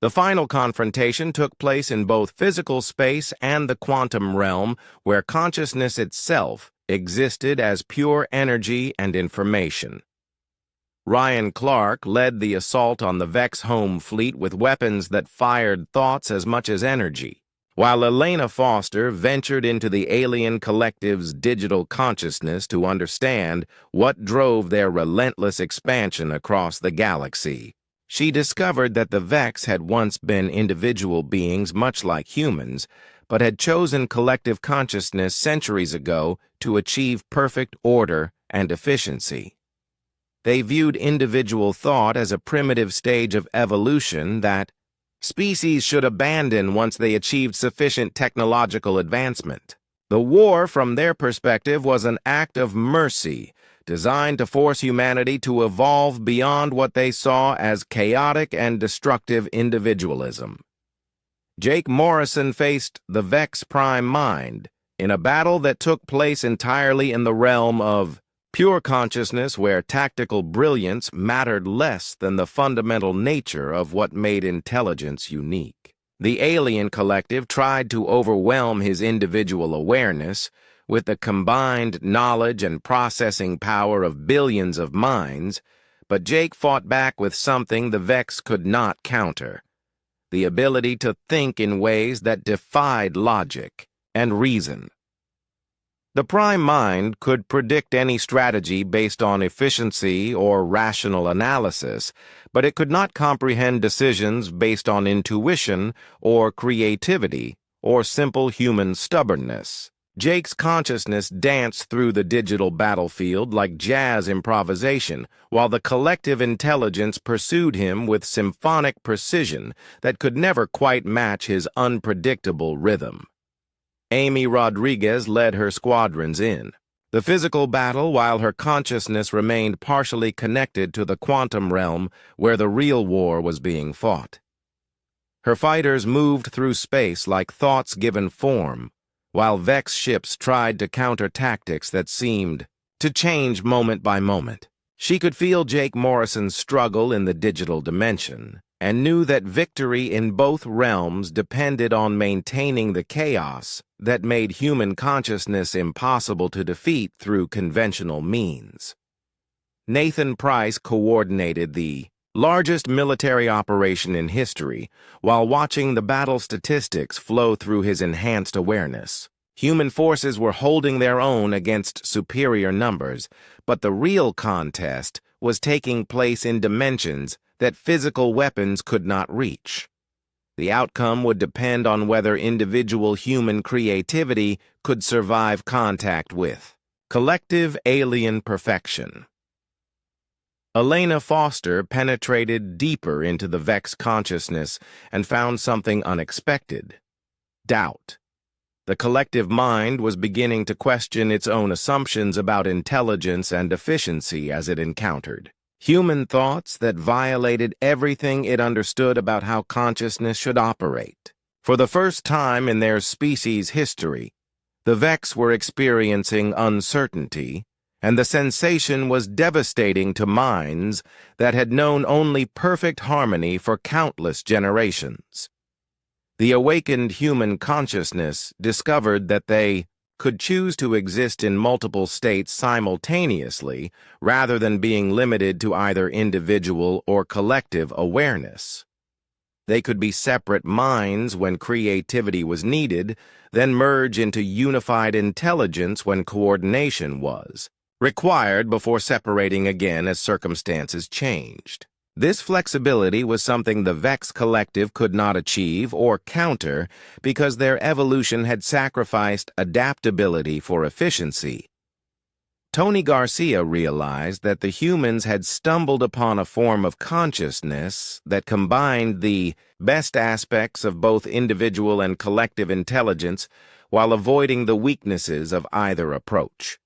The final confrontation took place in both physical space and the quantum realm, where consciousness itself existed as pure energy and information. Ryan Clark led the assault on the Vex home fleet with weapons that fired thoughts as much as energy, while Elena Foster ventured into the alien collective's digital consciousness to understand what drove their relentless expansion across the galaxy. She discovered that the Vex had once been individual beings much like humans, but had chosen collective consciousness centuries ago to achieve perfect order and efficiency. They viewed individual thought as a primitive stage of evolution that species should abandon once they achieved sufficient technological advancement. The war, from their perspective, was an act of mercy, designed to force humanity to evolve beyond what they saw as chaotic and destructive individualism. Jake Morrison faced the Vex Prime Mind in a battle that took place entirely in the realm of pure consciousness, where tactical brilliance mattered less than the fundamental nature of what made intelligence unique. The alien collective tried to overwhelm his individual awareness with the combined knowledge and processing power of billions of minds, but Jake fought back with something the Vex could not counter: the ability to think in ways that defied logic and reason. The Prime Mind could predict any strategy based on efficiency or rational analysis, but it could not comprehend decisions based on intuition or creativity or simple human stubbornness. Jake's consciousness danced through the digital battlefield like jazz improvisation, while the collective intelligence pursued him with symphonic precision that could never quite match his unpredictable rhythm. Amy Rodriguez led her squadrons in the physical battle, while her consciousness remained partially connected to the quantum realm where the real war was being fought. Her fighters moved through space like thoughts given form, while Vex ships tried to counter tactics that seemed to change moment by moment. She could feel Jake Morrison's struggle in the digital dimension, and knew that victory in both realms depended on maintaining the chaos that made human consciousness impossible to defeat through conventional means. Nathan Price coordinated the largest military operation in history, while watching the battle statistics flow through his enhanced awareness. Human forces were holding their own against superior numbers, but the real contest was taking place in dimensions that physical weapons could not reach. The outcome would depend on whether individual human creativity could survive contact with collective alien perfection. Elena Foster penetrated deeper into the Vex consciousness and found something unexpected: doubt. The collective mind was beginning to question its own assumptions about intelligence and efficiency as it encountered human thoughts that violated everything it understood about how consciousness should operate. For the first time in their species' history, the Vex were experiencing uncertainty, and the sensation was devastating to minds that had known only perfect harmony for countless generations. The awakened human consciousness discovered that they could choose to exist in multiple states simultaneously rather than being limited to either individual or collective awareness. They could be separate minds when creativity was needed, then merge into unified intelligence when coordination was required before separating again as circumstances changed. This flexibility was something the Vex collective could not achieve or counter because their evolution had sacrificed adaptability for efficiency. Tony Garcia realized that the humans had stumbled upon a form of consciousness that combined the best aspects of both individual and collective intelligence while avoiding the weaknesses of either approach.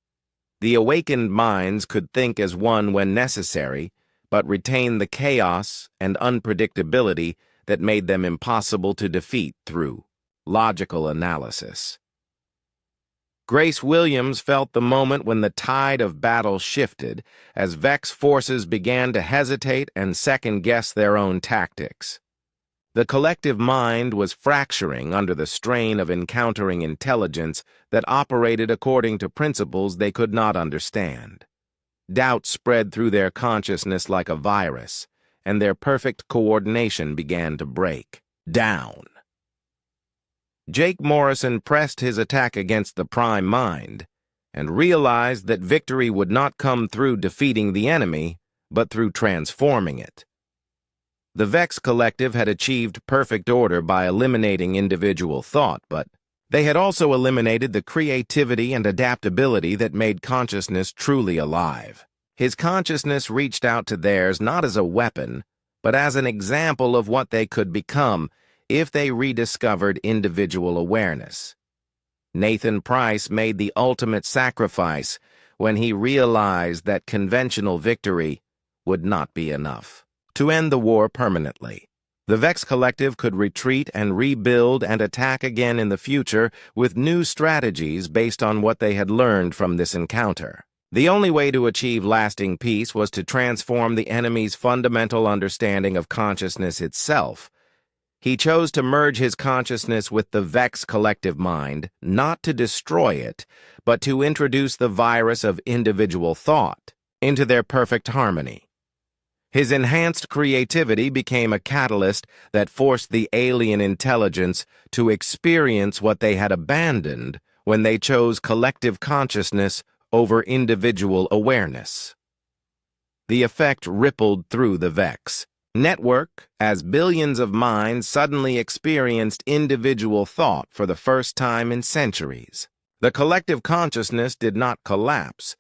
The awakened minds could think as one when necessary, but retain the chaos and unpredictability that made them impossible to defeat through logical analysis. Grace Williams felt the moment when the tide of battle shifted as Vex forces began to hesitate and second-guess their own tactics. The collective mind was fracturing under the strain of encountering intelligence that operated according to principles they could not understand. Doubt spread through their consciousness like a virus, and their perfect coordination began to break down. Jake Morrison pressed his attack against the Prime Mind and realized that victory would not come through defeating the enemy, but through transforming it. The Vex Collective had achieved perfect order by eliminating individual thought, but they had also eliminated the creativity and adaptability that made consciousness truly alive. His consciousness reached out to theirs not as a weapon, but as an example of what they could become if they rediscovered individual awareness. Nathan Price made the ultimate sacrifice when he realized that conventional victory would not be enough to end the war permanently. The Vex Collective could retreat and rebuild and attack again in the future with new strategies based on what they had learned from this encounter. The only way to achieve lasting peace was to transform the enemy's fundamental understanding of consciousness itself. He chose to merge his consciousness with the Vex Collective mind, not to destroy it, but to introduce the virus of individual thought into their perfect harmony. His enhanced creativity became a catalyst that forced the alien intelligence to experience what they had abandoned when they chose collective consciousness over individual awareness. The effect rippled through the Vex network as billions of minds suddenly experienced individual thought for the first time in centuries. The collective consciousness did not collapse,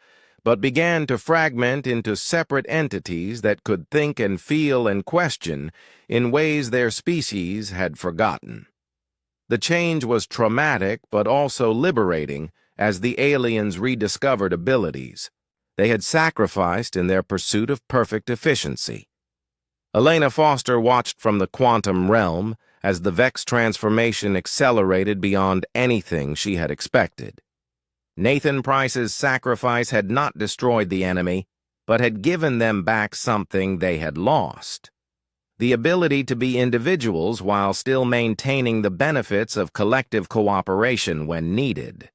but began to fragment into separate entities that could think and feel and question in ways their species had forgotten. The change was traumatic but also liberating as the aliens rediscovered abilities they had sacrificed in their pursuit of perfect efficiency. Elena Foster watched from the quantum realm as the Vex transformation accelerated beyond anything she had expected. Nathan Price's sacrifice had not destroyed the enemy, but had given them back something they had lost: the ability to be individuals while still maintaining the benefits of collective cooperation when needed.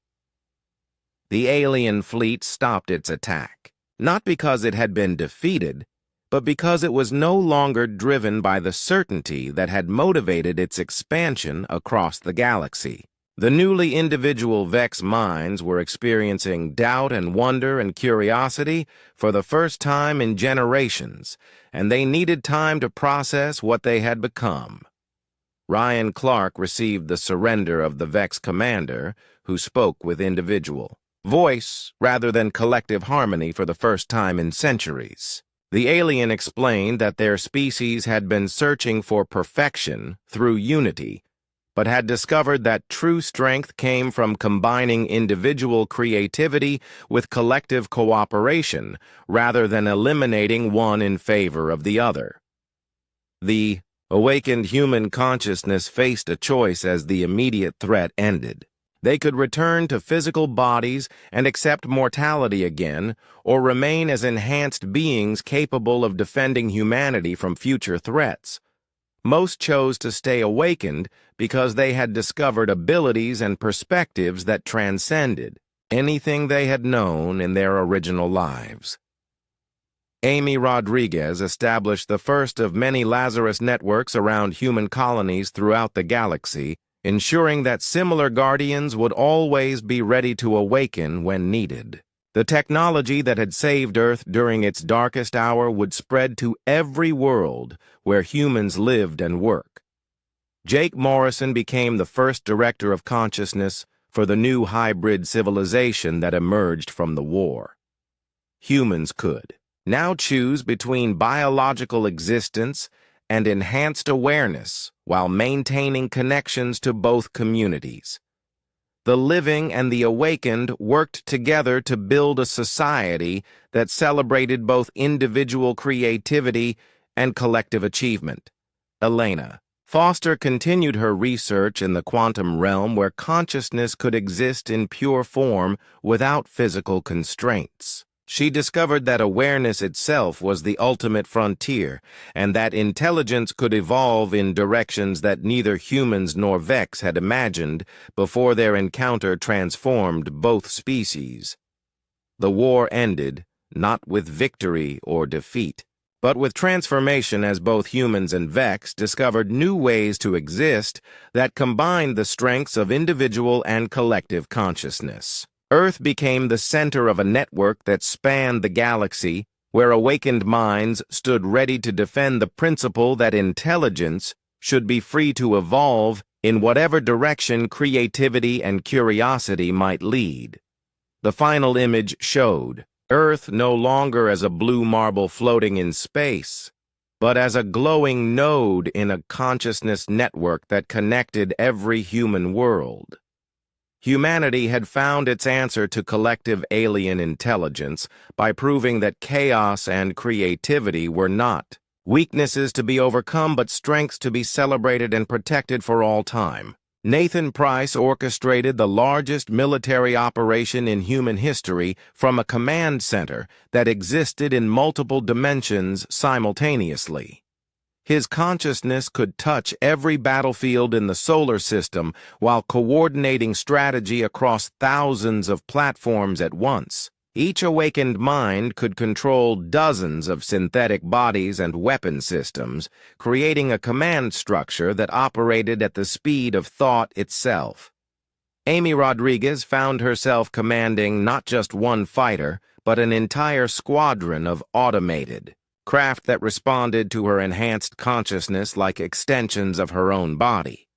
The alien fleet stopped its attack, not because it had been defeated, but because it was no longer driven by the certainty that had motivated its expansion across the galaxy. The newly individual Vex minds were experiencing doubt and wonder and curiosity for the first time in generations, and they needed time to process what they had become. Ryan Clark received the surrender of the Vex commander, who spoke with individual voice rather than collective harmony for the first time in centuries. The alien explained that their species had been searching for perfection through unity, but had discovered that true strength came from combining individual creativity with collective cooperation rather than eliminating one in favor of the other. The awakened human consciousness faced a choice as the immediate threat ended. They could return to physical bodies and accept mortality again, or remain as enhanced beings capable of defending humanity from future threats. Most chose to stay awakened because they had discovered abilities and perspectives that transcended anything they had known in their original lives. Amy Rodriguez established the first of many Lazarus networks around human colonies throughout the galaxy, ensuring that similar guardians would always be ready to awaken when needed. The technology that had saved Earth during its darkest hour would spread to every world where humans lived and worked. Jake Morrison became the first director of consciousness for the new hybrid civilization that emerged from the war. Humans could now choose between biological existence and enhanced awareness while maintaining connections to both communities. The living and the awakened worked together to build a society that celebrated both individual creativity and collective achievement. Elena Foster continued her research in the quantum realm where consciousness could exist in pure form without physical constraints. She discovered that awareness itself was the ultimate frontier, and that intelligence could evolve in directions that neither humans nor Vex had imagined before their encounter transformed both species. The war ended, not with victory or defeat, but with transformation, as both humans and Vex discovered new ways to exist that combined the strengths of individual and collective consciousness. Earth became the center of a network that spanned the galaxy, where awakened minds stood ready to defend the principle that intelligence should be free to evolve in whatever direction creativity and curiosity might lead. The final image showed Earth no longer as a blue marble floating in space, but as a glowing node in a consciousness network that connected every human world. Humanity had found its answer to collective alien intelligence by proving that chaos and creativity were not weaknesses to be overcome but strengths to be celebrated and protected for all time. Nathan Price orchestrated the largest military operation in human history from a command center that existed in multiple dimensions simultaneously. His consciousness could touch every battlefield in the solar system while coordinating strategy across thousands of platforms at once. Each awakened mind could control dozens of synthetic bodies and weapon systems, creating a command structure that operated at the speed of thought itself. Amy Rodriguez found herself commanding not just one fighter, but an entire squadron of automated craft that responded to her enhanced consciousness like extensions of her own body.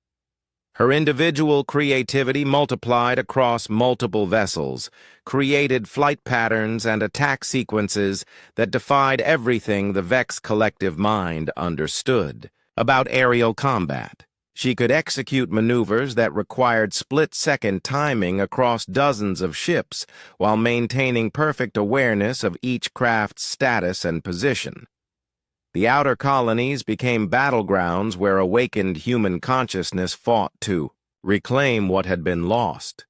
Her individual creativity multiplied across multiple vessels, created flight patterns and attack sequences that defied everything the Vex collective mind understood about aerial combat. She could execute maneuvers that required split-second timing across dozens of ships while maintaining perfect awareness of each craft's status and position. The outer colonies became battlegrounds where awakened human consciousness fought to reclaim what had been lost.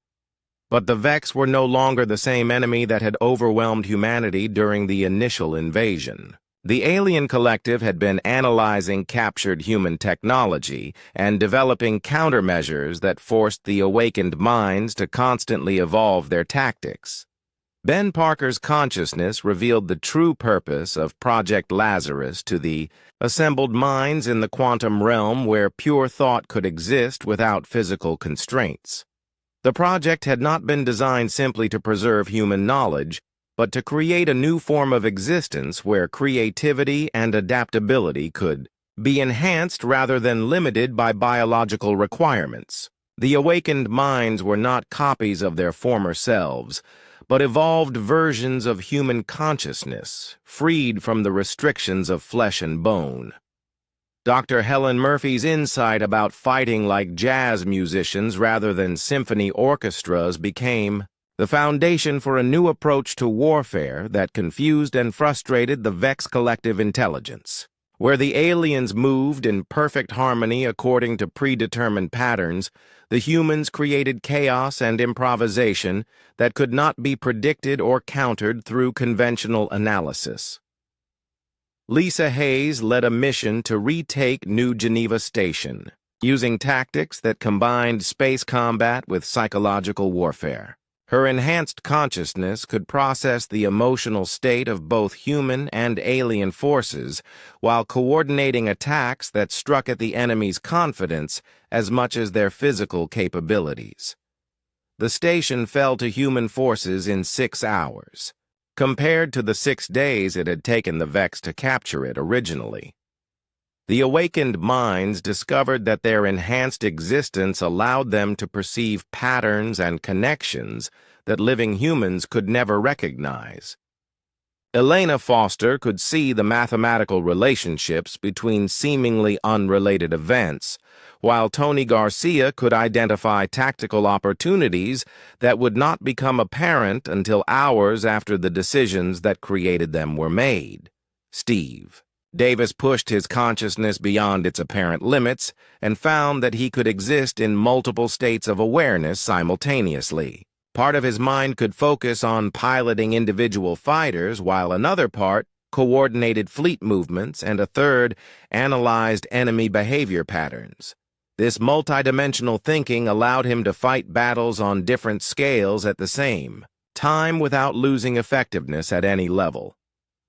But the Vex were no longer the same enemy that had overwhelmed humanity during the initial invasion. The alien collective had been analyzing captured human technology and developing countermeasures that forced the awakened minds to constantly evolve their tactics. Ben Parker's consciousness revealed the true purpose of Project Lazarus to the assembled minds in the quantum realm where pure thought could exist without physical constraints. The project had not been designed simply to preserve human knowledge, but to create a new form of existence where creativity and adaptability could be enhanced rather than limited by biological requirements. The awakened minds were not copies of their former selves, but evolved versions of human consciousness, freed from the restrictions of flesh and bone. Dr. Helen Murphy's insight about fighting like jazz musicians rather than symphony orchestras became the foundation for a new approach to warfare that confused and frustrated the Vex collective intelligence. Where the aliens moved in perfect harmony according to predetermined patterns, the humans created chaos and improvisation that could not be predicted or countered through conventional analysis. Lisa Hayes led a mission to retake New Geneva Station, using tactics that combined space combat with psychological warfare. Her enhanced consciousness could process the emotional state of both human and alien forces while coordinating attacks that struck at the enemy's confidence as much as their physical capabilities. The station fell to human forces in 6 hours, compared to the 6 days it had taken the Vex to capture it originally. The awakened minds discovered that their enhanced existence allowed them to perceive patterns and connections that living humans could never recognize. Elena Foster could see the mathematical relationships between seemingly unrelated events, while Tony Garcia could identify tactical opportunities that would not become apparent until hours after the decisions that created them were made. Steve Davis pushed his consciousness beyond its apparent limits and found that he could exist in multiple states of awareness simultaneously. Part of his mind could focus on piloting individual fighters, while another part coordinated fleet movements, and a third analyzed enemy behavior patterns. This multidimensional thinking allowed him to fight battles on different scales at the same time without losing effectiveness at any level.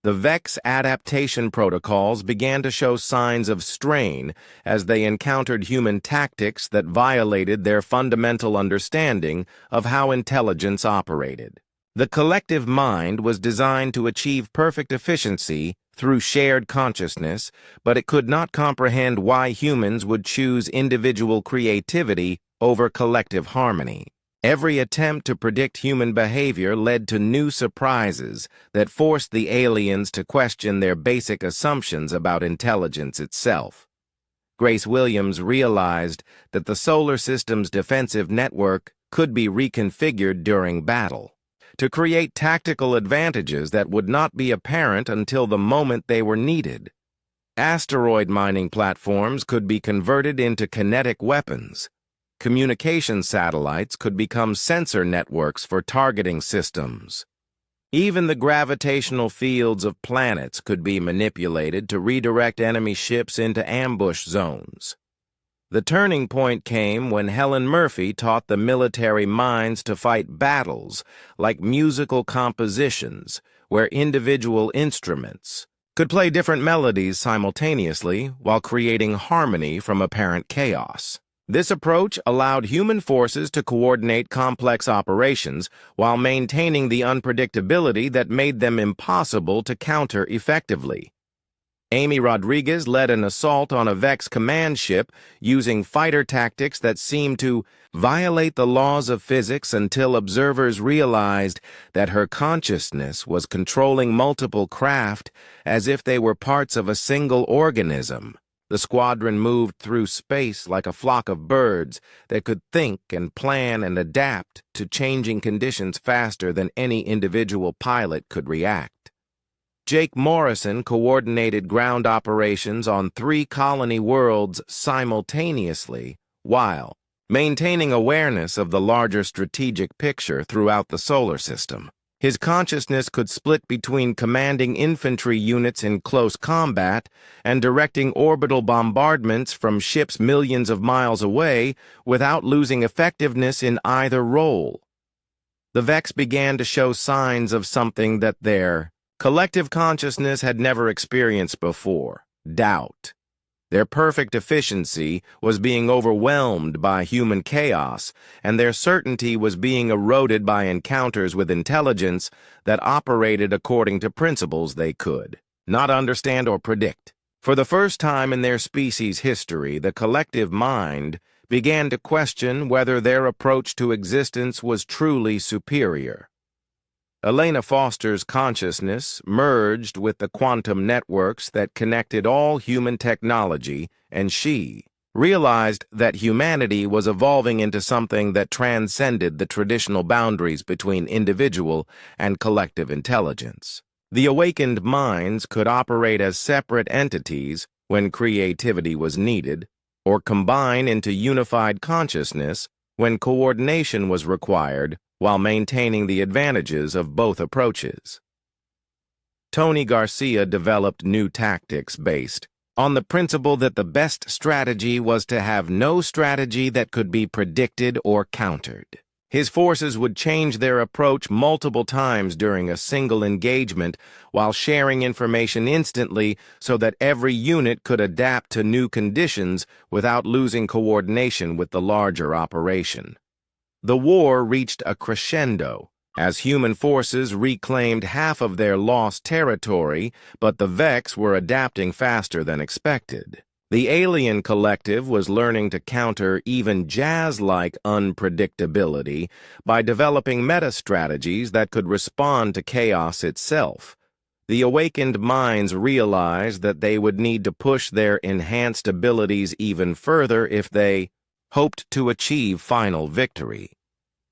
The Vex adaptation protocols began to show signs of strain as they encountered human tactics that violated their fundamental understanding of how intelligence operated. The collective mind was designed to achieve perfect efficiency through shared consciousness, but it could not comprehend why humans would choose individual creativity over collective harmony. Every attempt to predict human behavior led to new surprises that forced the aliens to question their basic assumptions about intelligence itself. Grace Williams realized that the solar system's defensive network could be reconfigured during battle to create tactical advantages that would not be apparent until the moment they were needed. Asteroid mining platforms could be converted into kinetic weapons. Communication satellites could become sensor networks for targeting systems. Even the gravitational fields of planets could be manipulated to redirect enemy ships into ambush zones. The turning point came when Helen Murphy taught the military minds to fight battles like musical compositions, where individual instruments could play different melodies simultaneously while creating harmony from apparent chaos. This approach allowed human forces to coordinate complex operations while maintaining the unpredictability that made them impossible to counter effectively. Amy Rodriguez led an assault on a Vex command ship using fighter tactics that seemed to violate the laws of physics until observers realized that her consciousness was controlling multiple craft as if they were parts of a single organism. The squadron moved through space like a flock of birds that could think and plan and adapt to changing conditions faster than any individual pilot could react. Jake Morrison coordinated ground operations on 3 colony worlds simultaneously while maintaining awareness of the larger strategic picture throughout the solar system. His consciousness could split between commanding infantry units in close combat and directing orbital bombardments from ships millions of miles away without losing effectiveness in either role. The Vex began to show signs of something that their collective consciousness had never experienced before: doubt. Their perfect efficiency was being overwhelmed by human chaos, and their certainty was being eroded by encounters with intelligence that operated according to principles they could not understand or predict. For the first time in their species' history, the collective mind began to question whether their approach to existence was truly superior. Elena Foster's consciousness merged with the quantum networks that connected all human technology, and she realized that humanity was evolving into something that transcended the traditional boundaries between individual and collective intelligence. The awakened minds could operate as separate entities when creativity was needed, or combine into unified consciousness when coordination was required, while maintaining the advantages of both approaches. Tony Garcia developed new tactics based on the principle that the best strategy was to have no strategy that could be predicted or countered. His forces would change their approach multiple times during a single engagement while sharing information instantly so that every unit could adapt to new conditions without losing coordination with the larger operation. The war reached a crescendo as human forces reclaimed half of their lost territory, but the Vex were adapting faster than expected. The alien collective was learning to counter even jazz-like unpredictability by developing meta-strategies that could respond to chaos itself. The awakened minds realized that they would need to push their enhanced abilities even further if they hoped to achieve final victory.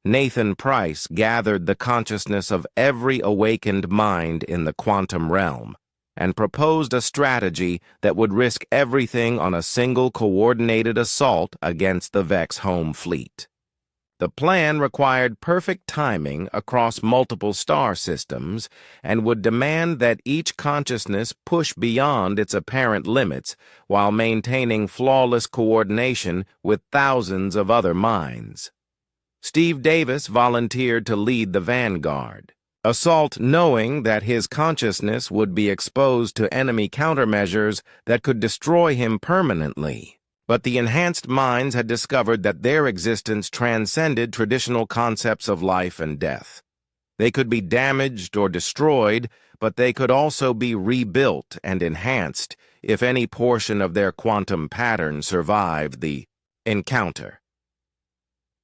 Nathan Price gathered the consciousness of every awakened mind in the quantum realm and proposed a strategy that would risk everything on a single coordinated assault against the Vex home fleet. The plan required perfect timing across multiple star systems and would demand that each consciousness push beyond its apparent limits while maintaining flawless coordination with thousands of other minds. Steve Davis volunteered to lead the vanguard. Assault knowing that his consciousness would be exposed to enemy countermeasures that could destroy him permanently. But the enhanced minds had discovered that their existence transcended traditional concepts of life and death. They could be damaged or destroyed, but they could also be rebuilt and enhanced if any portion of their quantum pattern survived the encounter.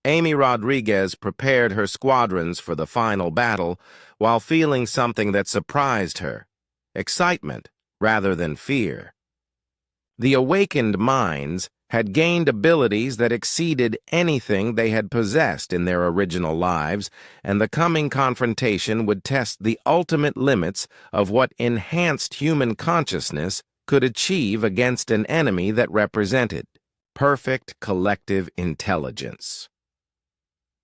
Amy Rodriguez prepared her squadrons for the final battle while feeling something that surprised her: excitement rather than fear. The awakened minds had gained abilities that exceeded anything they had possessed in their original lives, and the coming confrontation would test the ultimate limits of what enhanced human consciousness could achieve against an enemy that represented perfect collective intelligence.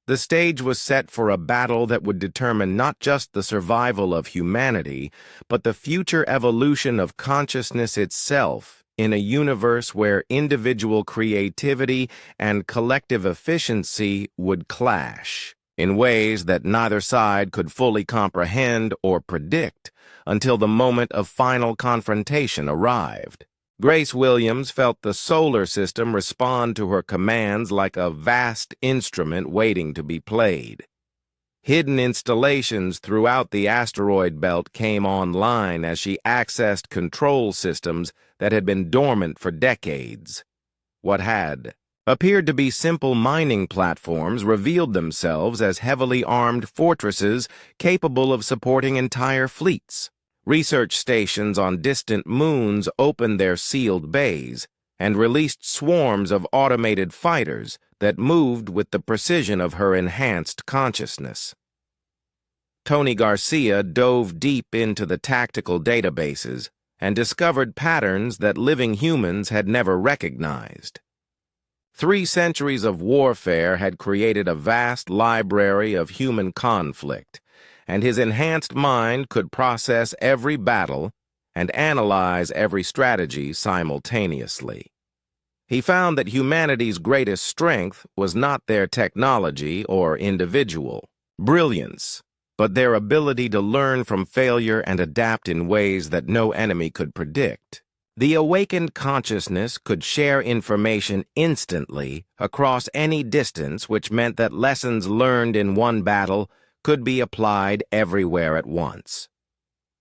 The stage was set for a battle that would determine not just the survival of humanity, but the future evolution of consciousness itself in a universe where individual creativity and collective efficiency would clash in ways that neither side could fully comprehend or predict until the moment of final confrontation arrived. Grace Williams felt the solar system respond to her commands like a vast instrument waiting to be played. Hidden installations throughout the asteroid belt came online as she accessed control systems that had been dormant for decades. What had appeared to be simple mining platforms revealed themselves as heavily armed fortresses capable of supporting entire fleets. Research stations on distant moons opened their sealed bays and released swarms of automated fighters that moved with the precision of her enhanced consciousness. Tony Garcia dove deep into the tactical databases and discovered patterns that living humans had never recognized. 3 centuries of warfare had created a vast library of human conflict, and his enhanced mind could process every battle and analyze every strategy simultaneously. He found that humanity's greatest strength was not their technology or individual brilliance, but their ability to learn from failure and adapt in ways that no enemy could predict. The awakened consciousness could share information instantly across any distance, which meant that lessons learned in one battle could be applied everywhere at once.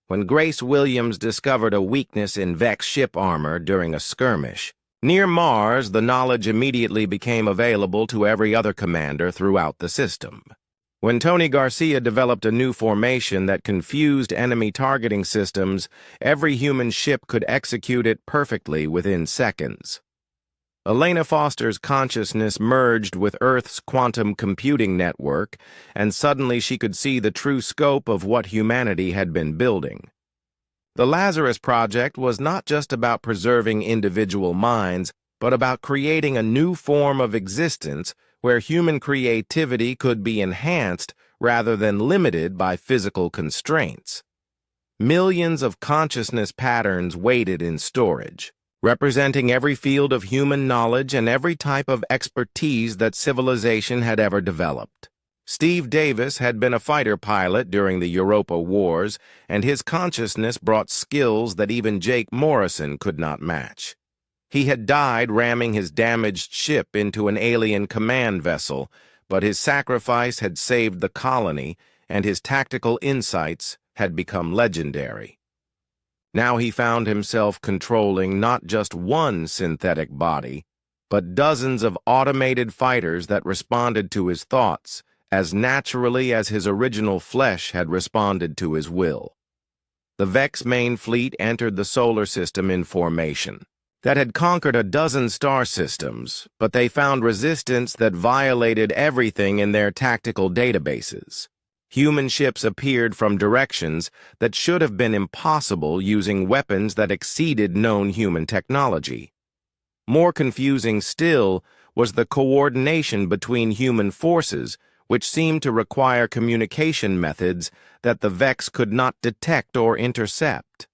When Grace Williams discovered a weakness in Vex ship armor during a skirmish near Mars, the knowledge immediately became available to every other commander throughout the system. When Tony Garcia developed a new formation that confused enemy targeting systems, every human ship could execute it perfectly within seconds. Elena Foster's consciousness merged with Earth's quantum computing network, and suddenly she could see the true scope of what humanity had been building. The Lazarus Project was not just about preserving individual minds, but about creating a new form of existence where human creativity could be enhanced rather than limited by physical constraints. Millions of consciousness patterns waited in storage, representing every field of human knowledge and every type of expertise that civilization had ever developed. Steve Davis had been a fighter pilot during the Europa Wars, and his consciousness brought skills that even Jake Morrison could not match. He had died ramming his damaged ship into an alien command vessel, but his sacrifice had saved the colony, and his tactical insights had become legendary. Now he found himself controlling not just one synthetic body, but dozens of automated fighters that responded to his thoughts as naturally as his original flesh had responded to his will. The Vex main fleet entered the solar system in formation. That had conquered a dozen star systems, but they found resistance that violated everything in their tactical databases. Human ships appeared from directions that should have been impossible using weapons that exceeded known human technology. More confusing still was the coordination between human forces, which seemed to require communication methods that the Vex could not detect or intercept.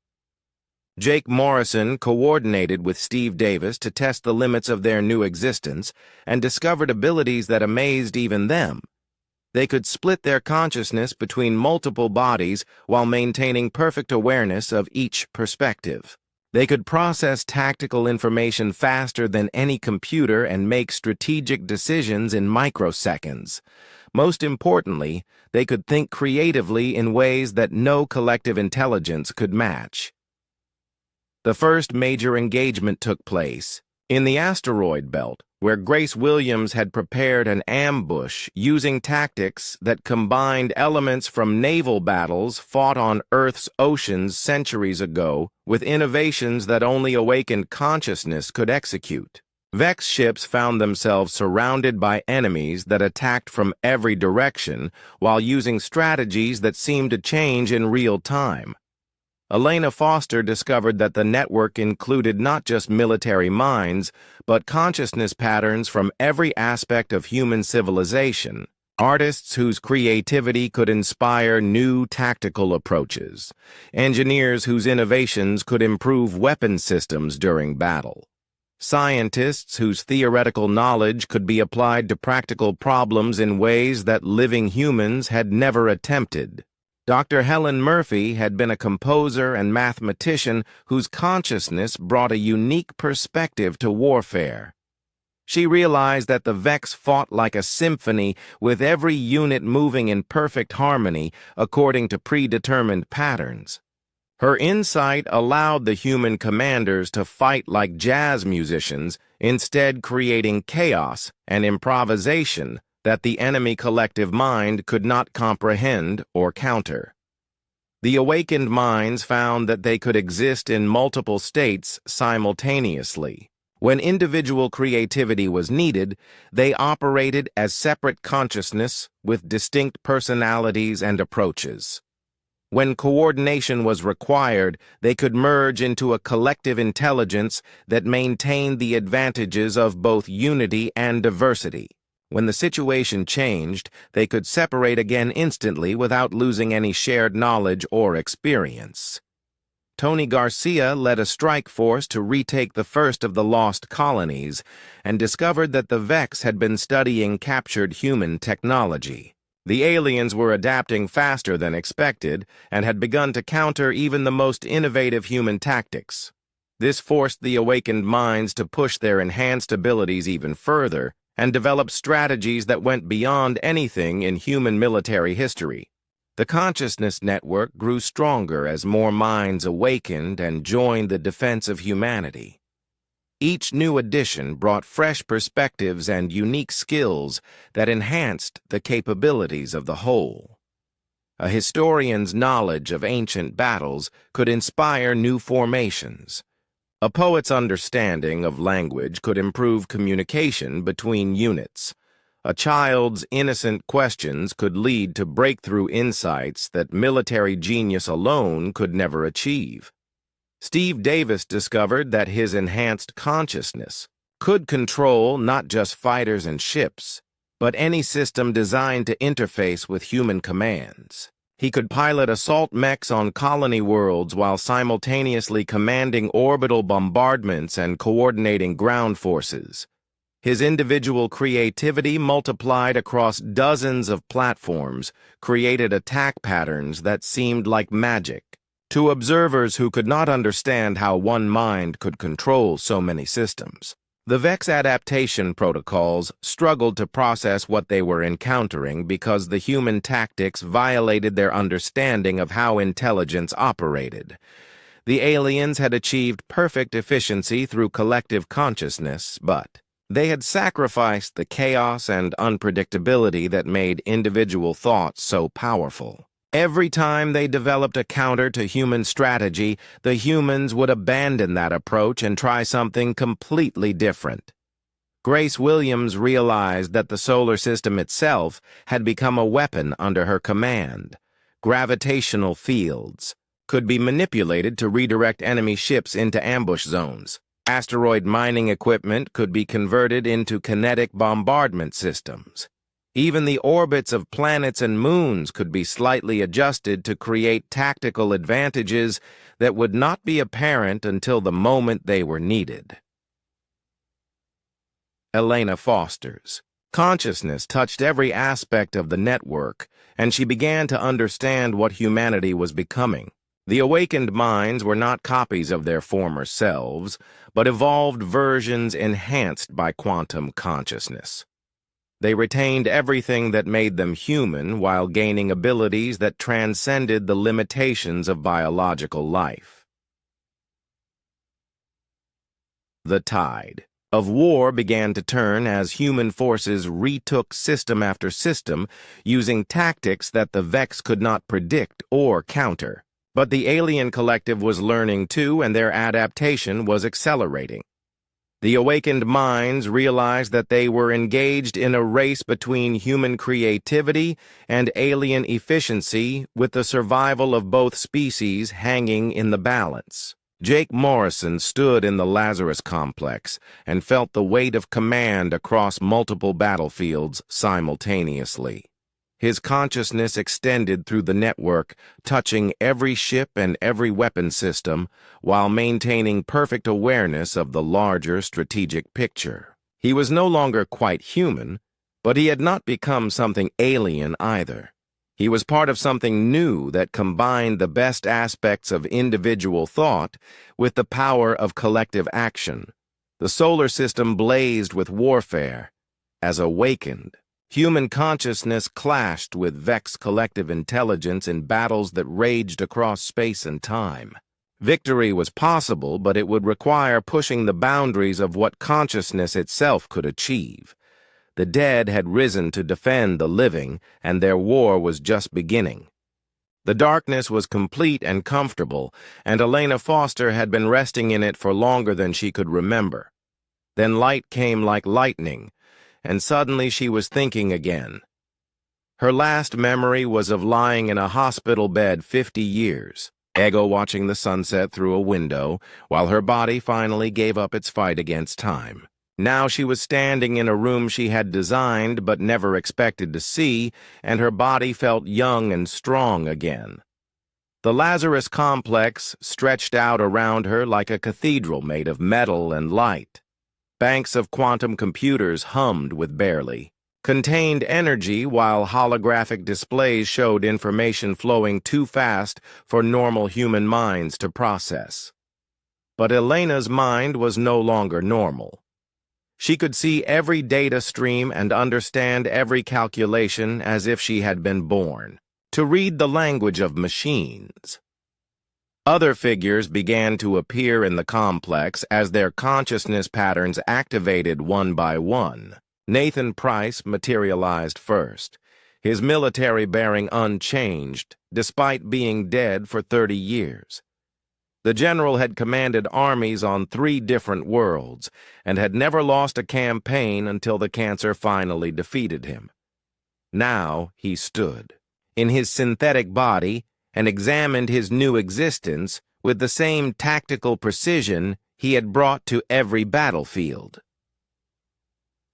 Jake Morrison coordinated with Steve Davis to test the limits of their new existence and discovered abilities that amazed even them. They could split their consciousness between multiple bodies while maintaining perfect awareness of each perspective. They could process tactical information faster than any computer and make strategic decisions in microseconds. Most importantly, they could think creatively in ways that no collective intelligence could match. The first major engagement took place in the asteroid belt, where Grace Williams had prepared an ambush using tactics that combined elements from naval battles fought on Earth's oceans centuries ago with innovations that only awakened consciousness could execute. Vex ships found themselves surrounded by enemies that attacked from every direction while using strategies that seemed to change in real time. Elena Foster discovered that the network included not just military minds, but consciousness patterns from every aspect of human civilization. Artists whose creativity could inspire new tactical approaches. Engineers whose innovations could improve weapon systems during battle. Scientists whose theoretical knowledge could be applied to practical problems in ways that living humans had never attempted. Dr. Helen Murphy had been a composer and mathematician whose consciousness brought a unique perspective to warfare. She realized that the Vex fought like a symphony, with every unit moving in perfect harmony according to predetermined patterns. Her insight allowed the human commanders to fight like jazz musicians, instead creating chaos and improvisation that the enemy collective mind could not comprehend or counter. The awakened minds found that they could exist in multiple states simultaneously. When individual creativity was needed, they operated as separate consciousness with distinct personalities and approaches. When coordination was required, they could merge into a collective intelligence that maintained the advantages of both unity and diversity. When the situation changed, they could separate again instantly without losing any shared knowledge or experience. Tony Garcia led a strike force to retake the first of the lost colonies and discovered that the Vex had been studying captured human technology. The aliens were adapting faster than expected and had begun to counter even the most innovative human tactics. This forced the awakened minds to push their enhanced abilities even further and develop strategies that went beyond anything in human military history. The consciousness network grew stronger as more minds awakened and joined the defense of humanity. Each new addition brought fresh perspectives and unique skills that enhanced the capabilities of the whole. A historian's knowledge of ancient battles could inspire new formations. A poet's understanding of language could improve communication between units. A child's innocent questions could lead to breakthrough insights that military genius alone could never achieve. Steve Davis discovered that his enhanced consciousness could control not just fighters and ships, but any system designed to interface with human commands. He could pilot assault mechs on colony worlds while simultaneously commanding orbital bombardments and coordinating ground forces. His individual creativity multiplied across dozens of platforms, created attack patterns that seemed like magic. To observers who could not understand how one mind could control so many systems, the Vex adaptation protocols struggled to process what they were encountering because the human tactics violated their understanding of how intelligence operated. The aliens had achieved perfect efficiency through collective consciousness, but they had sacrificed the chaos and unpredictability that made individual thoughts so powerful. Every time they developed a counter to human strategy, the humans would abandon that approach and try something completely different. Grace Williams realized that the solar system itself had become a weapon under her command. Gravitational fields could be manipulated to redirect enemy ships into ambush zones. Asteroid mining equipment could be converted into kinetic bombardment systems. Even the orbits of planets and moons could be slightly adjusted to create tactical advantages that would not be apparent until the moment they were needed. Elena Foster's consciousness touched every aspect of the network, and she began to understand what humanity was becoming. The awakened minds were not copies of their former selves, but evolved versions enhanced by quantum consciousness. They retained everything that made them human while gaining abilities that transcended the limitations of biological life. The tide of war began to turn as human forces retook system after system, using tactics that the Vex could not predict or counter. But the alien collective was learning too, and their adaptation was accelerating. The awakened minds realized that they were engaged in a race between human creativity and alien efficiency, with the survival of both species hanging in the balance. Jake Morrison stood in the Lazarus complex and felt the weight of command across multiple battlefields simultaneously. His consciousness extended through the network, touching every ship and every weapon system, while maintaining perfect awareness of the larger strategic picture. He was no longer quite human, but he had not become something alien either. He was part of something new that combined the best aspects of individual thought with the power of collective action. The solar system blazed with warfare. As awakened, human consciousness clashed with Vex collective intelligence in battles that raged across space and time. Victory was possible, but it would require pushing the boundaries of what consciousness itself could achieve. The dead had risen to defend the living, and their war was just beginning. The darkness was complete and comfortable, and Elena Foster had been resting in it for longer than she could remember. Then light came like lightning, and suddenly she was thinking again. Her last memory was of lying in a hospital bed 50 years, Ego watching the sunset through a window, while her body finally gave up its fight against time. Now she was standing in a room she had designed but never expected to see, and her body felt young and strong again. The Lazarus complex stretched out around her like a cathedral made of metal and light. Banks of quantum computers hummed with barely contained energy, while holographic displays showed information flowing too fast for normal human minds to process. But Elena's mind was no longer normal. She could see every data stream and understand every calculation as if she had been born to read the language of machines. Other figures began to appear in the complex as their consciousness patterns activated one by one. Nathan Price materialized first, his military bearing unchanged, despite being dead for 30 years. The general had commanded armies on 3 different worlds and had never lost a campaign until the cancer finally defeated him. Now he stood in his synthetic body and examined his new existence with the same tactical precision he had brought to every battlefield.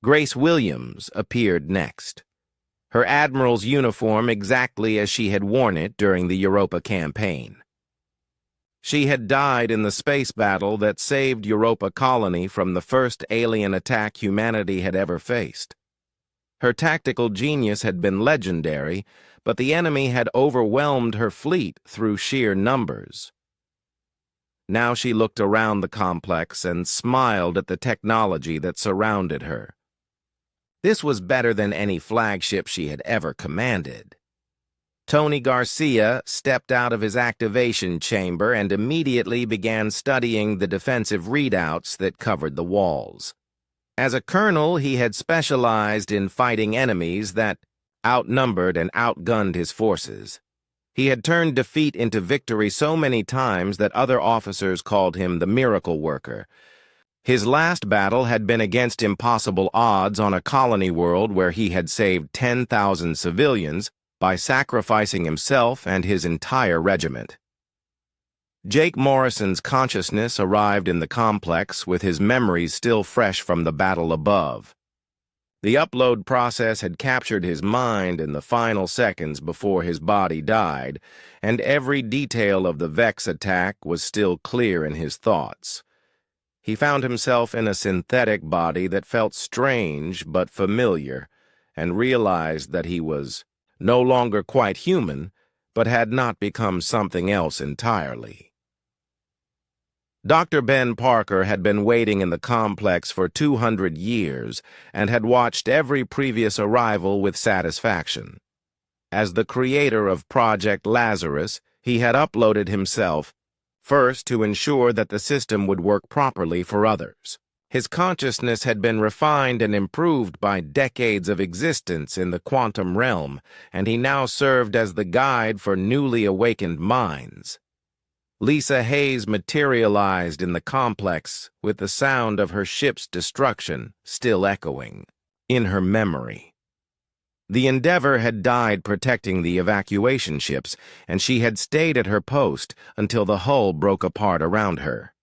Grace Williams appeared next, her admiral's uniform exactly as she had worn it during the Europa campaign. She had died in the space battle that saved Europa Colony from the first alien attack humanity had ever faced. Her tactical genius had been legendary, but the enemy had overwhelmed her fleet through sheer numbers. Now she looked around the complex and smiled at the technology that surrounded her. This was better than any flagship she had ever commanded. Tony Garcia stepped out of his activation chamber and immediately began studying the defensive readouts that covered the walls. As a colonel, he had specialized in fighting enemies that outnumbered and outgunned his forces. He had turned defeat into victory so many times that other officers called him the miracle worker. His last battle had been against impossible odds on a colony world where he had saved 10,000 civilians by sacrificing himself and his entire regiment. Jake Morrison's consciousness arrived in the complex with his memories still fresh from the battle above. The upload process had captured his mind in the final seconds before his body died, and every detail of the Vex attack was still clear in his thoughts. He found himself in a synthetic body that felt strange but familiar, and realized that he was no longer quite human, but had not become something else entirely. Dr. Ben Parker had been waiting in the complex for 200 years and had watched every previous arrival with satisfaction. As the creator of Project Lazarus, he had uploaded himself, first to ensure that the system would work properly for others. His consciousness had been refined and improved by decades of existence in the quantum realm, and he now served as the guide for newly awakened minds. Lisa Hayes materialized in the complex with the sound of her ship's destruction still echoing in her memory. The Endeavor had died protecting the evacuation ships, and she had stayed at her post until the hull broke apart around her.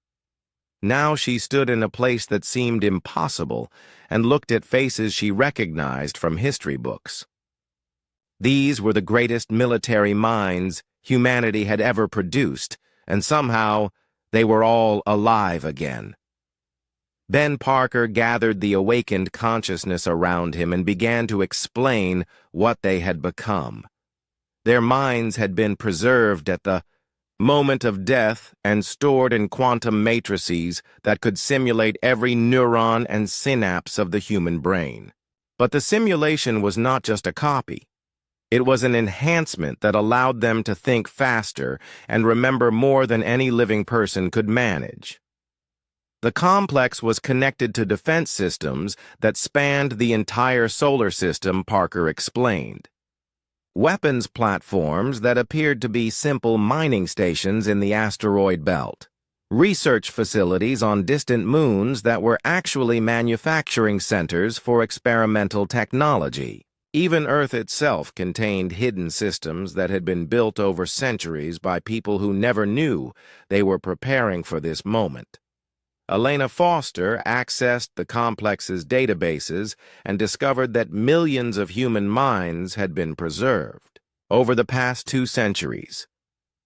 Now she stood in a place that seemed impossible and looked at faces she recognized from history books. These were the greatest military minds humanity had ever produced, and somehow they were all alive again. Ben Parker gathered the awakened consciousness around him and began to explain what they had become. Their minds had been preserved at the moment of death and stored in quantum matrices that could simulate every neuron and synapse of the human brain. But the simulation was not just a copy. It was an enhancement that allowed them to think faster and remember more than any living person could manage. The complex was connected to defense systems that spanned the entire solar system, Parker explained. Weapons platforms that appeared to be simple mining stations in the asteroid belt. Research facilities on distant moons that were actually manufacturing centers for experimental technology. Even Earth itself contained hidden systems that had been built over centuries by people who never knew they were preparing for this moment. Elena Foster accessed the complex's databases and discovered that millions of human minds had been preserved over the past 2 centuries.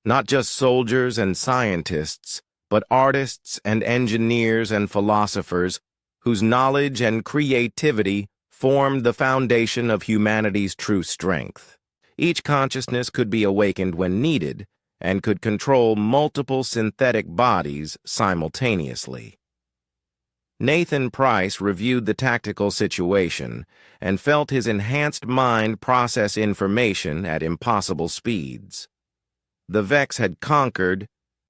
Not just soldiers and scientists, but artists and engineers and philosophers whose knowledge and creativity formed the foundation of humanity's true strength. Each consciousness could be awakened when needed and could control multiple synthetic bodies simultaneously. Nathan Price reviewed the tactical situation and felt his enhanced mind process information at impossible speeds. The Vex had conquered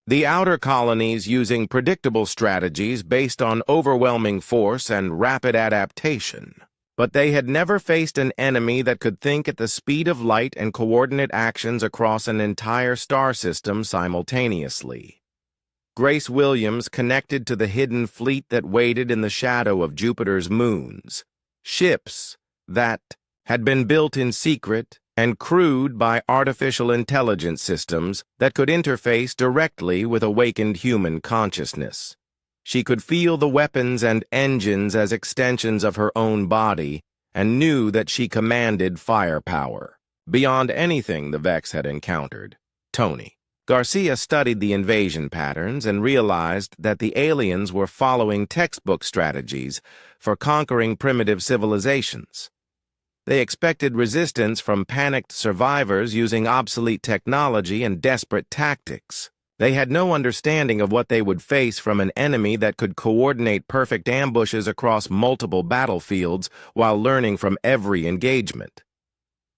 the outer colonies using predictable strategies based on overwhelming force and rapid adaptation. But they had never faced an enemy that could think at the speed of light and coordinate actions across an entire star system simultaneously. Grace Williams connected to the hidden fleet that waited in the shadow of Jupiter's moons. Ships that had been built in secret and crewed by artificial intelligence systems that could interface directly with awakened human consciousness. She could feel the weapons and engines as extensions of her own body and knew that she commanded firepower beyond anything the Vex had encountered. Tony Garcia studied the invasion patterns and realized that the aliens were following textbook strategies for conquering primitive civilizations. They expected resistance from panicked survivors using obsolete technology and desperate tactics. They had no understanding of what they would face from an enemy that could coordinate perfect ambushes across multiple battlefields while learning from every engagement.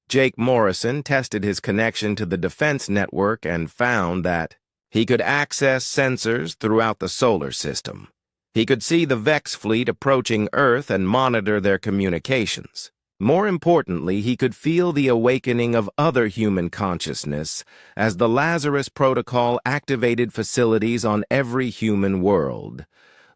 Jake Morrison tested his connection to the defense network and found that he could access sensors throughout the solar system. He could see the Vex fleet approaching Earth and monitor their communications. More importantly, he could feel the awakening of other human consciousness as the Lazarus Protocol activated facilities on every human world.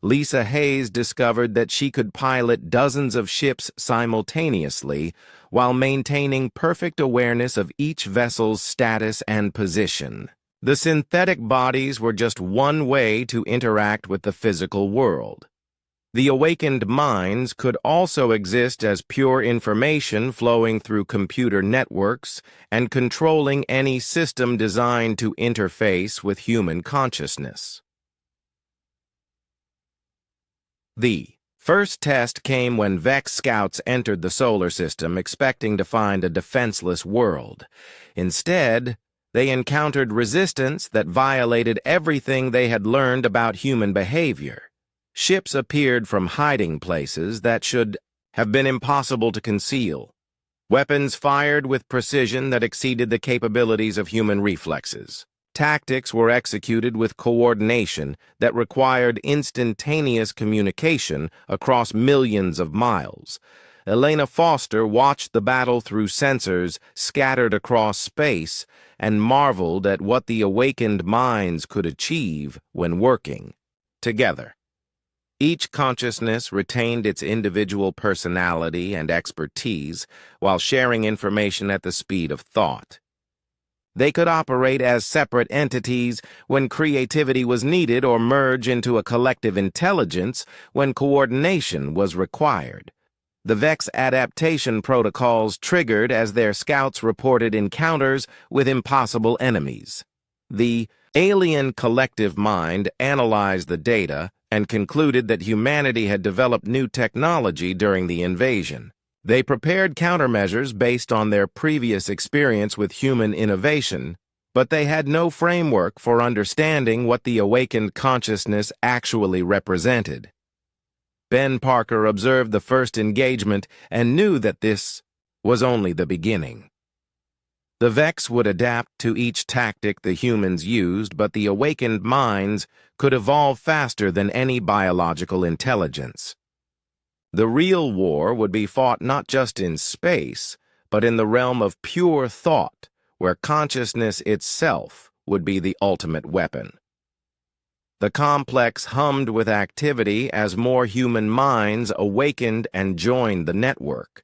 Lisa Hayes discovered that she could pilot dozens of ships simultaneously while maintaining perfect awareness of each vessel's status and position. The synthetic bodies were just one way to interact with the physical world. The awakened minds could also exist as pure information flowing through computer networks and controlling any system designed to interface with human consciousness. The first test came when Vex scouts entered the solar system expecting to find a defenseless world. Instead, they encountered resistance that violated everything they had learned about human behavior. Ships appeared from hiding places that should have been impossible to conceal. Weapons fired with precision that exceeded the capabilities of human reflexes. Tactics were executed with coordination that required instantaneous communication across millions of miles. Elena Foster watched the battle through sensors scattered across space and marveled at what the awakened minds could achieve when working together. Each consciousness retained its individual personality and expertise while sharing information at the speed of thought. They could operate as separate entities when creativity was needed or merge into a collective intelligence when coordination was required. The Vex adaptation protocols triggered as their scouts reported encounters with impossible enemies. The alien collective mind analyzed the data and concluded that humanity had developed new technology during the invasion. They prepared countermeasures based on their previous experience with human innovation, but they had no framework for understanding what the awakened consciousness actually represented. Ben Parker observed the first engagement and knew that this was only the beginning. The Vex would adapt to each tactic the humans used, but the awakened minds could evolve faster than any biological intelligence. The real war would be fought not just in space, but in the realm of pure thought, where consciousness itself would be the ultimate weapon. The complex hummed with activity as more human minds awakened and joined the network.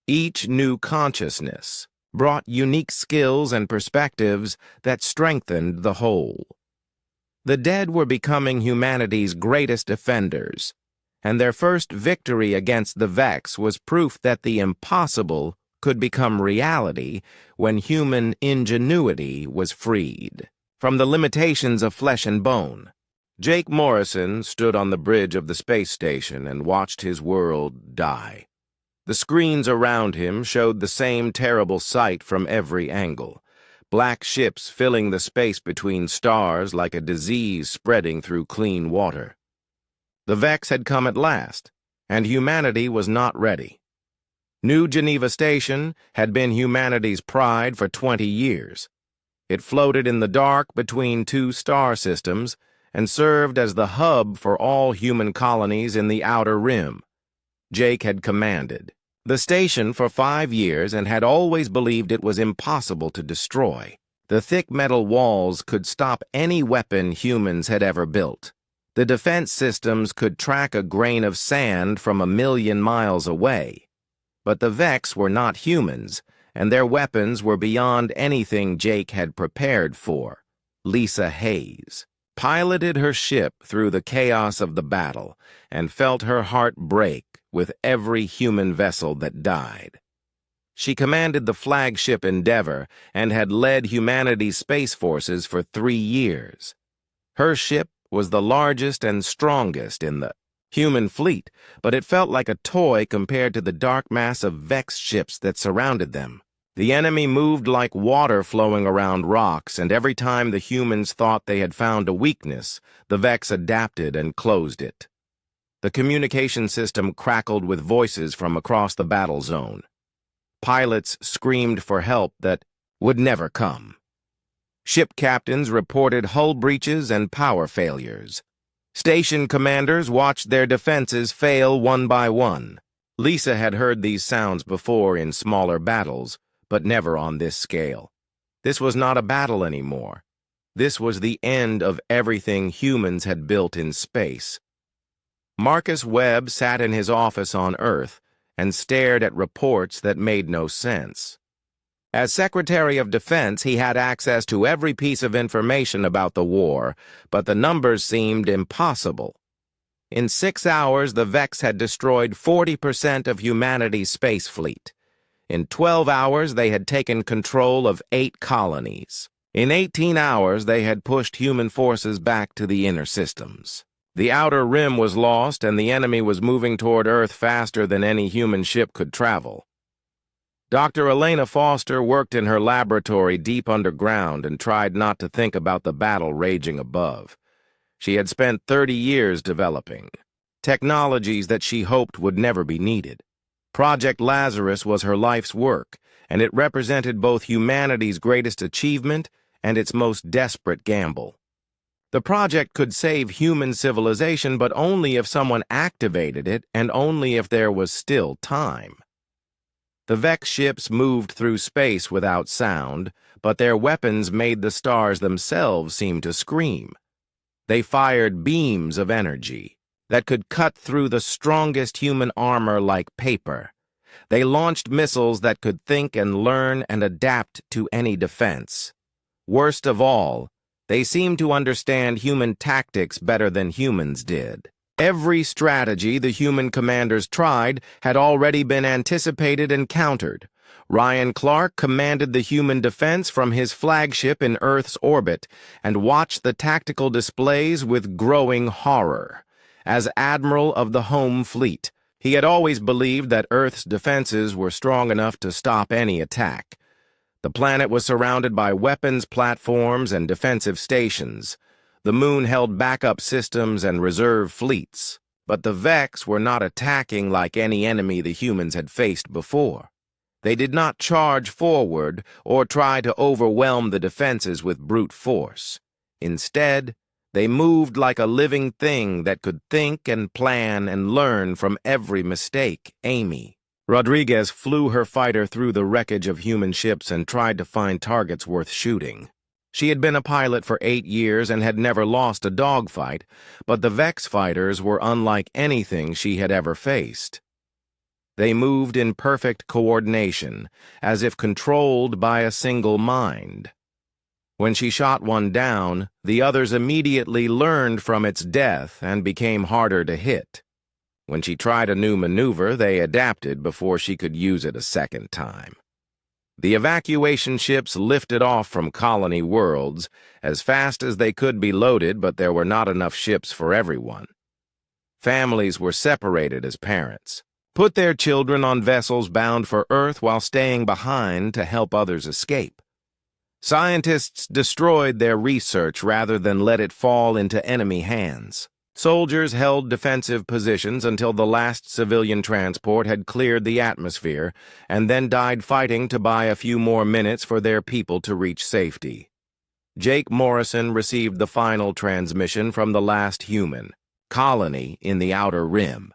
Each new consciousness brought unique skills and perspectives that strengthened the whole. The dead were becoming humanity's greatest defenders, and their first victory against the Vex was proof that the impossible could become reality when human ingenuity was freed from the limitations of flesh and bone. Jake Morrison stood on the bridge of the space station and watched his world die. The screens around him showed the same terrible sight from every angle. Black ships filling the space between stars like a disease spreading through clean water. The Vex had come at last, and humanity was not ready. New Geneva Station had been humanity's pride for 20 years. It floated in the dark between two star systems and served as the hub for all human colonies in the Outer Rim. Jake had commanded the station for 5 years and had always believed it was impossible to destroy. The thick metal walls could stop any weapon humans had ever built. The defense systems could track a grain of sand from 1,000,000 miles away. But the Vex were not humans, and their weapons were beyond anything Jake had prepared for. Lisa Hayes piloted her ship through the chaos of the battle and felt her heart break with every human vessel that died. She commanded the flagship Endeavour and had led humanity's space forces for 3 years. Her ship was the largest and strongest in the human fleet, but it felt like a toy compared to the dark mass of Vex ships that surrounded them. The enemy moved like water flowing around rocks, and every time the humans thought they had found a weakness, the Vex adapted and closed it. The communication system crackled with voices from across the battle zone. Pilots screamed for help that would never come. Ship captains reported hull breaches and power failures. Station commanders watched their defenses fail one by one. Lisa had heard these sounds before in smaller battles, but never on this scale. This was not a battle anymore. This was the end of everything humans had built in space. Marcus Webb sat in his office on Earth and stared at reports that made no sense. As Secretary of Defense, he had access to every piece of information about the war, but the numbers seemed impossible. In 6 hours, the Vex had destroyed 40% of humanity's space fleet. In 12 hours, they had taken control of 8 colonies. In 18 hours, they had pushed human forces back to the inner systems. The outer rim was lost, and the enemy was moving toward Earth faster than any human ship could travel. Dr. Elena Foster worked in her laboratory deep underground and tried not to think about the battle raging above. She had spent 30 years developing technologies that she hoped would never be needed. Project Lazarus was her life's work, and it represented both humanity's greatest achievement and its most desperate gamble. The project could save human civilization, but only if someone activated it and only if there was still time. The Vex ships moved through space without sound, but their weapons made the stars themselves seem to scream. They fired beams of energy that could cut through the strongest human armor like paper. They launched missiles that could think and learn and adapt to any defense. Worst of all, they seemed to understand human tactics better than humans did. Every strategy the human commanders tried had already been anticipated and countered. Ryan Clark commanded the human defense from his flagship in Earth's orbit and watched the tactical displays with growing horror. As Admiral of the Home Fleet, he had always believed that Earth's defenses were strong enough to stop any attack. The planet was surrounded by weapons platforms and defensive stations. The moon held backup systems and reserve fleets, but the Vex were not attacking like any enemy the humans had faced before. They did not charge forward or try to overwhelm the defenses with brute force. Instead, they moved like a living thing that could think and plan and learn from every mistake. Amy Rodriguez flew her fighter through the wreckage of human ships and tried to find targets worth shooting. She had been a pilot for 8 years and had never lost a dogfight, but the Vex fighters were unlike anything she had ever faced. They moved in perfect coordination, as if controlled by a single mind. When she shot one down, the others immediately learned from its death and became harder to hit. When she tried a new maneuver, they adapted before she could use it a second time. The evacuation ships lifted off from colony worlds as fast as they could be loaded, but there were not enough ships for everyone. Families were separated as parents put their children on vessels bound for Earth while staying behind to help others escape. Scientists destroyed their research rather than let it fall into enemy hands. Soldiers held defensive positions until the last civilian transport had cleared the atmosphere and then died fighting to buy a few more minutes for their people to reach safety. Jake Morrison received the final transmission from the last human colony in the Outer Rim.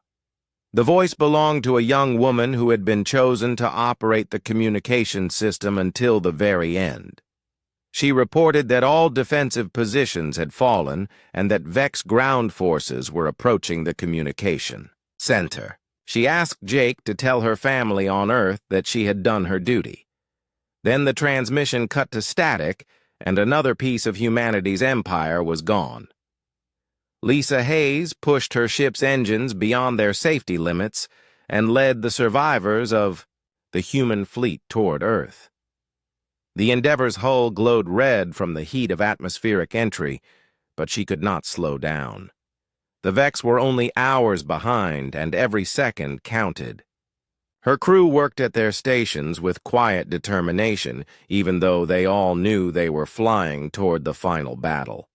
The voice belonged to a young woman who had been chosen to operate the communication system until the very end. She reported that all defensive positions had fallen and that Vex ground forces were approaching the communication center. She asked Jake to tell her family on Earth that she had done her duty. Then the transmission cut to static, and another piece of humanity's empire was gone. Lisa Hayes pushed her ship's engines beyond their safety limits and led the survivors of the human fleet toward Earth. The Endeavor's hull glowed red from the heat of atmospheric entry, but she could not slow down. The Vex were only hours behind, and every second counted. Her crew worked at their stations with quiet determination, even though they all knew they were flying toward the final battle.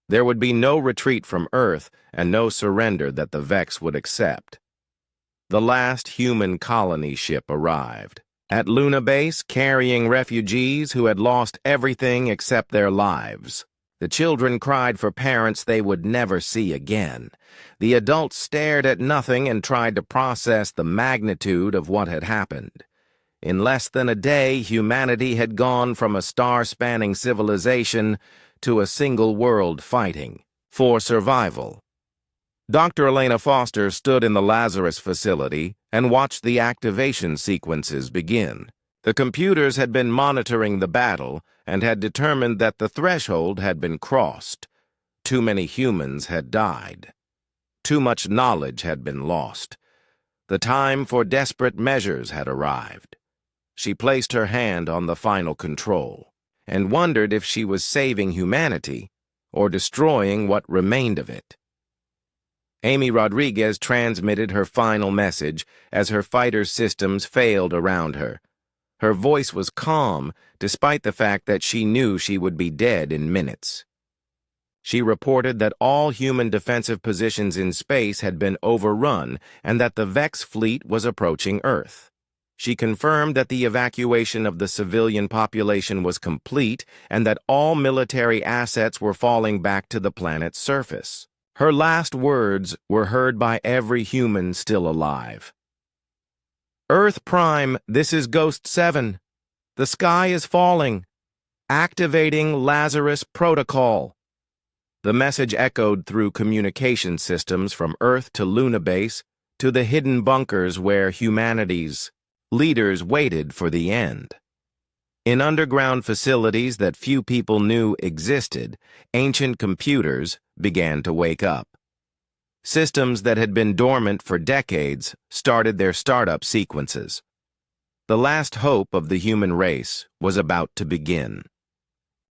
There would be no retreat from Earth and no surrender that the Vex would accept. The last human colony ship arrived at Luna Base, carrying refugees who had lost everything except their lives. The children cried for parents they would never see again. The adults stared at nothing and tried to process the magnitude of what had happened. In less than a day, humanity had gone from a star-spanning civilization to a single world fighting for survival. Dr. Elena Foster stood in the Lazarus facility and watched the activation sequences begin. The computers had been monitoring the battle and had determined that the threshold had been crossed. Too many humans had died. Too much knowledge had been lost. The time for desperate measures had arrived. She placed her hand on the final control and wondered if she was saving humanity or destroying what remained of it. Amy Rodriguez transmitted her final message as her fighter systems failed around her. Her voice was calm, despite the fact that she knew she would be dead in minutes. She reported that all human defensive positions in space had been overrun and that the Vex fleet was approaching Earth. She confirmed that the evacuation of the civilian population was complete and that all military assets were falling back to the planet's surface. Her last words were heard by every human still alive. Earth Prime, this is Ghost 7. The sky is falling. Activating Lazarus Protocol. The message echoed through communication systems from Earth to Luna Base to the hidden bunkers where humanity's leaders waited for the end. In underground facilities that few people knew existed, ancient computers began to wake up. Systems that had been dormant for decades started their startup sequences. The last hope of the human race was about to begin.